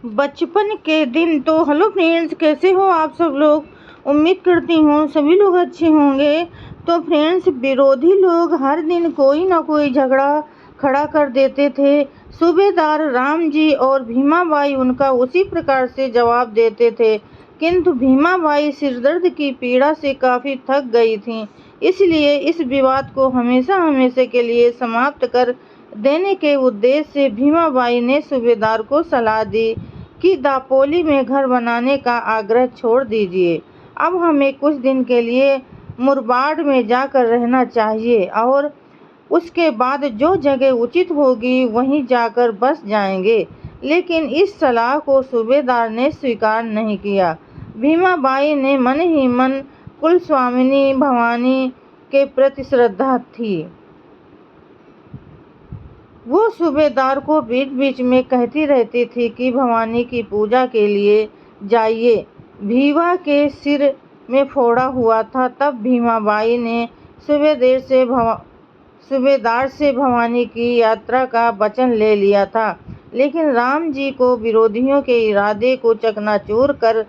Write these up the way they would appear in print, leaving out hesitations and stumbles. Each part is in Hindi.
बचपन के दिन। तो हेलो फ्रेंड्स, कैसे हो आप सब लोग। उम्मीद करती हूँ सभी लोग अच्छे होंगे। तो फ्रेंड्स, विरोधी लोग हर दिन कोई ना कोई झगड़ा खड़ा कर देते थे। सूबेदार राम जी और भीमाबाई उनका उसी प्रकार से जवाब देते थे, किंतु भीमाबाई सिरदर्द की पीड़ा से काफ़ी थक गई थीं। इसलिए इस विवाद को हमेशा हमेशा के लिए समाप्त कर देने के उद्देश्य से भीमाबाई ने सूबेदार को सलाह दी कि दापोली में घर बनाने का आग्रह छोड़ दीजिए। अब हमें कुछ दिन के लिए मुरबाड में जाकर रहना चाहिए और उसके बाद जो जगह उचित होगी वहीं जाकर बस जाएंगे। लेकिन इस सलाह को सूबेदार ने स्वीकार नहीं किया। भीमाबाई ने मन ही मन कुलस्वामिनी भवानी के प्रति श्रद्धा थी। वो सूबेदार को बीच बीच में कहती रहती थी कि भवानी की पूजा के लिए जाइए। भीवा के सिर में फोड़ा हुआ था, तब भीमाबाई ने सूबेदार से भवानी की यात्रा का वचन ले लिया था। लेकिन राम जी को विरोधियों के इरादे को चकनाचूर कर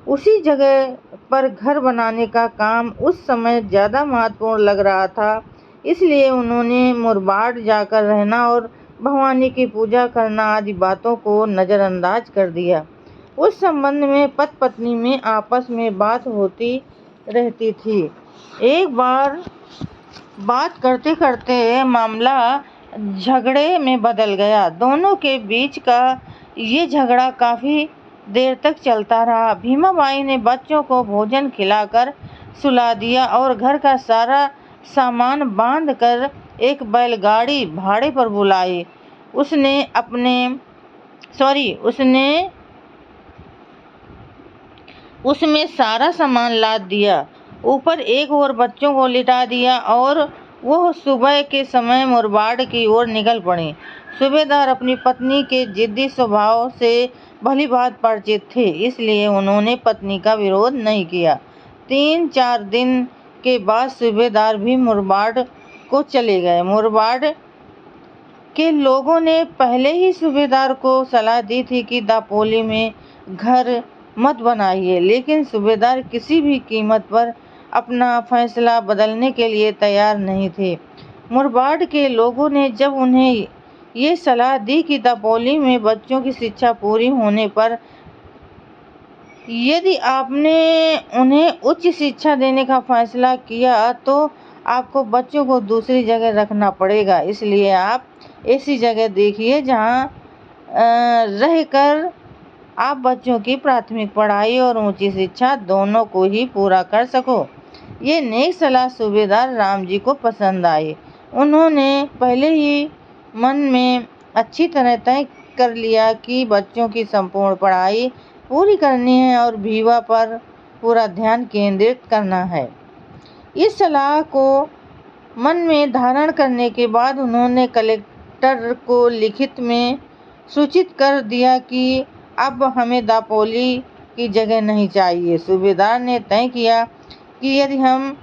उसी जगह पर घर बनाने का काम उस समय ज़्यादा महत्वपूर्ण लग रहा था। इसलिए उन्होंने मुरबाड जाकर रहना और भवानी की पूजा करना आदि बातों को नज़रअंदाज कर दिया। उस संबंध में पति पत्नी में आपस में बात होती रहती थी। एक बार बात करते करते मामला झगड़े में बदल गया। दोनों के बीच का ये झगड़ा काफ़ी देर तक चलता रहा। भीमाबाई ने बच्चों को भोजन खिलाकर सुला दिया और घर का सारा सामान बांधकर एक बैलगाड़ी भाड़े पर बुलाई। उसमें सारा सामान लाद दिया, ऊपर एक और बच्चों को लिटा दिया और वह सुबह के समय मुरबाड की ओर निकल पड़ी। सूबेदार अपनी पत्नी के जिद्दी स्वभाव से भली बात परिचित थे, इसलिए उन्होंने पत्नी का विरोध नहीं किया। 3-4 दिन के बाद सूबेदार भी मुरबाड को चले गए। मुरबाड के लोगों ने पहले ही सूबेदार को सलाह दी थी कि दापोली में घर मत बनाइए, लेकिन सूबेदार किसी भी कीमत पर अपना फैसला बदलने के लिए तैयार नहीं थे। मुरबाड के लोगों ने जब उन्हें ये सलाह दी कि दापोली में बच्चों की शिक्षा पूरी होने पर यदि आपने उन्हें उच्च शिक्षा देने का फैसला किया तो आपको बच्चों को दूसरी जगह रखना पड़ेगा। इसलिए आप ऐसी जगह देखिए जहां रहकर आप बच्चों की प्राथमिक पढ़ाई और ऊंची शिक्षा दोनों को ही पूरा कर सको। ये नेक सलाह सूबेदार राम जी को पसंद आई। उन्होंने पहले ही मन में अच्छी तरह तय कर लिया कि बच्चों की संपूर्ण पढ़ाई पूरी करनी है और भीवा पर पूरा ध्यान केंद्रित करना है। इस सलाह को मन में धारण करने के बाद उन्होंने कलेक्टर को लिखित में सूचित कर दिया कि अब हमें दापोली की जगह नहीं चाहिए। सूबेदार ने तय किया कि यदि हम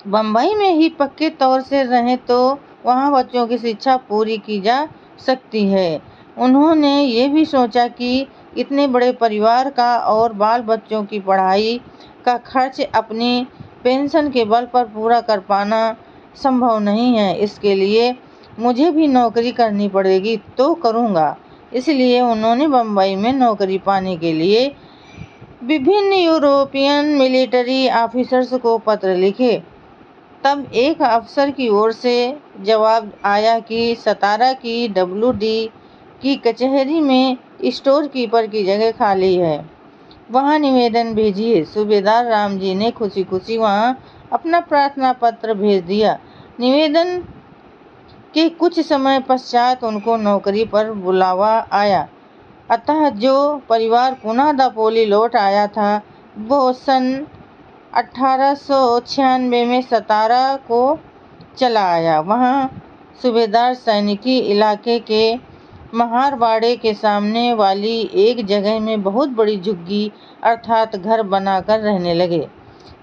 बम्बई में ही पक्के तौर से रहें तो वहाँ बच्चों की शिक्षा पूरी की जा सकती है। उन्होंने ये भी सोचा कि इतने बड़े परिवार का और बाल बच्चों की पढ़ाई का खर्च अपनी पेंशन के बल पर पूरा कर पाना संभव नहीं है। इसके लिए मुझे भी नौकरी करनी पड़ेगी तो करूँगा। इसलिए उन्होंने बम्बई में नौकरी पाने के लिए विभिन्न यूरोपियन मिलिट्री ऑफिसर्स को पत्र लिखे। तब एक अफसर की ओर से जवाब आया कि सतारा की WD की कचहरी में स्टोर कीपर की जगह खाली है, वहां निवेदन भेजिए। सूबेदार राम जी ने खुशी खुशी वहां अपना प्रार्थना पत्र भेज दिया। निवेदन के कुछ समय पश्चात उनको नौकरी पर बुलावा आया। अतः जो परिवार पुनः दापोली लौट आया था वो सन 1896 में सतारा को चला आया। वहाँ सूबेदार सैनिकी इलाके के महारवाड़े के सामने वाली एक जगह में बहुत बड़ी झुग्गी अर्थात घर बनाकर रहने लगे।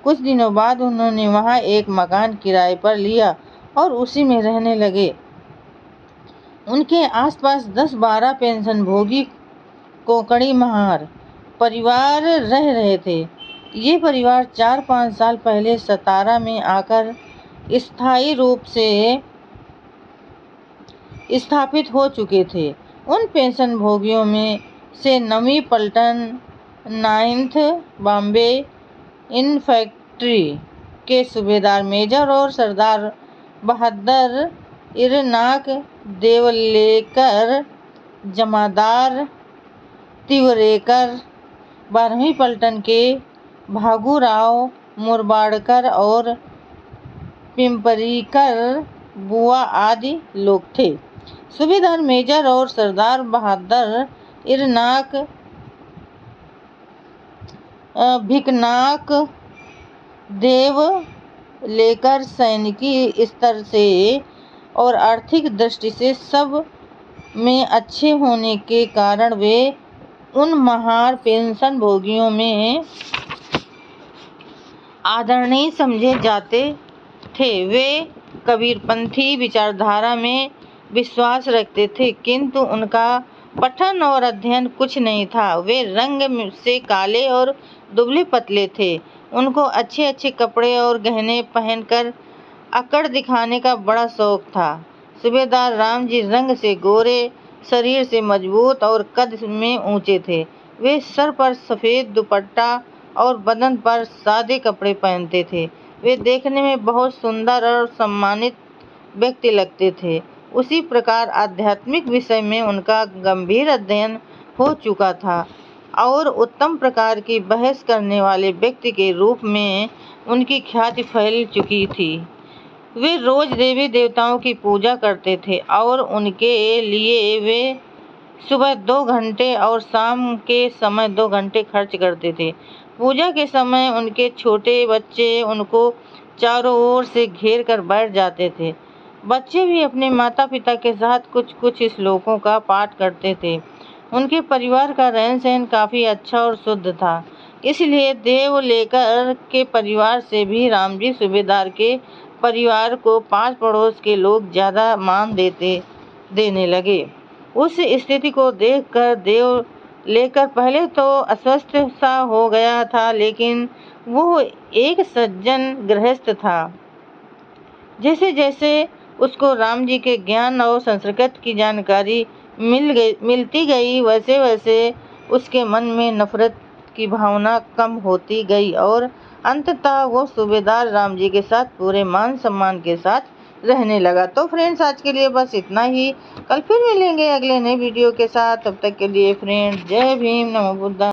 कुछ दिनों बाद उन्होंने वहाँ एक मकान किराए पर लिया और उसी में रहने लगे। उनके आसपास 10-12 पेंशन भोगी कोकणी महार परिवार रह रहे थे। ये परिवार 4-5 साल पहले सतारा में आकर स्थायी रूप से स्थापित हो चुके थे। उन पेंशन भोगियों में से नवी पल्टन, 9th बॉम्बे इन्फैंट्री के सूबेदार मेजर और सरदार बहादुर इरनाक देवलेकर, जमादार तिवरेकर, 12वीं पल्टन के भागूराव मुरबाड़कर और पिंपरीकर बुआ आदि लोग थे। सूबेदार मेजर और सरदार बहादुर इरनाक भिकनाक देव लेकर सैनिकी स्तर से और आर्थिक दृष्टि से सब में अच्छे होने के कारण वे उन महार पेंशन भोगियों में आदरणीय समझे जाते थे। वे कबीरपंथी विचारधारा में विश्वास रखते थे, किंतु उनका पठन और अध्ययन कुछ नहीं था। वे रंग से काले और दुबले पतले थे। उनको अच्छे अच्छे कपड़े और गहने पहनकर अकड़ दिखाने का बड़ा शौक था। सूबेदार रामजी रंग से गोरे, शरीर से मजबूत और कद में ऊंचे थे। वे सर पर सफ़ेद दुपट्टा और बदन पर सादे कपड़े पहनते थे। वे देखने में बहुत सुंदर और सम्मानित व्यक्ति लगते थे। उसी प्रकार आध्यात्मिक विषय में उनका गंभीर अध्ययन हो चुका था और उत्तम प्रकार की बहस करने वाले व्यक्ति के रूप में उनकी ख्याति फैल चुकी थी। वे रोज देवी देवताओं की पूजा करते थे और उनके लिए वे सुबह 2 घंटे और शाम के समय 2 घंटे खर्च करते थे। पूजा के समय उनके छोटे बच्चे उनको चारों ओर से घेर कर बैठ जाते थे। बच्चे भी अपने माता पिता के साथ कुछ कुछ श्लोकों का पाठ करते थे। उनके परिवार का रहन सहन काफ़ी अच्छा और शुद्ध था, इसलिए देवलेकर के परिवार से भी रामजी सूबेदार के परिवार को पास पड़ोस के लोग ज़्यादा मान देने लगे। उस स्थिति को देखकर देवलेकर पहले तो अस्वस्थ सा हो गया था, लेकिन वो एक सज्जन गृहस्थ था। जैसे जैसे उसको रामजी के ज्ञान और संस्कृत की जानकारी मिलती गई, वैसे वैसे उसके मन में नफरत की भावना कम होती गई और अंततः वो सूबेदार रामजी के साथ पूरे मान सम्मान के साथ रहने लगा। तो फ्रेंड्स, आज के लिए बस इतना ही। कल फिर मिलेंगे अगले नए वीडियो के साथ। तब तक के लिए फ्रेंड्स, जय भीम, नमो बुद्धाय।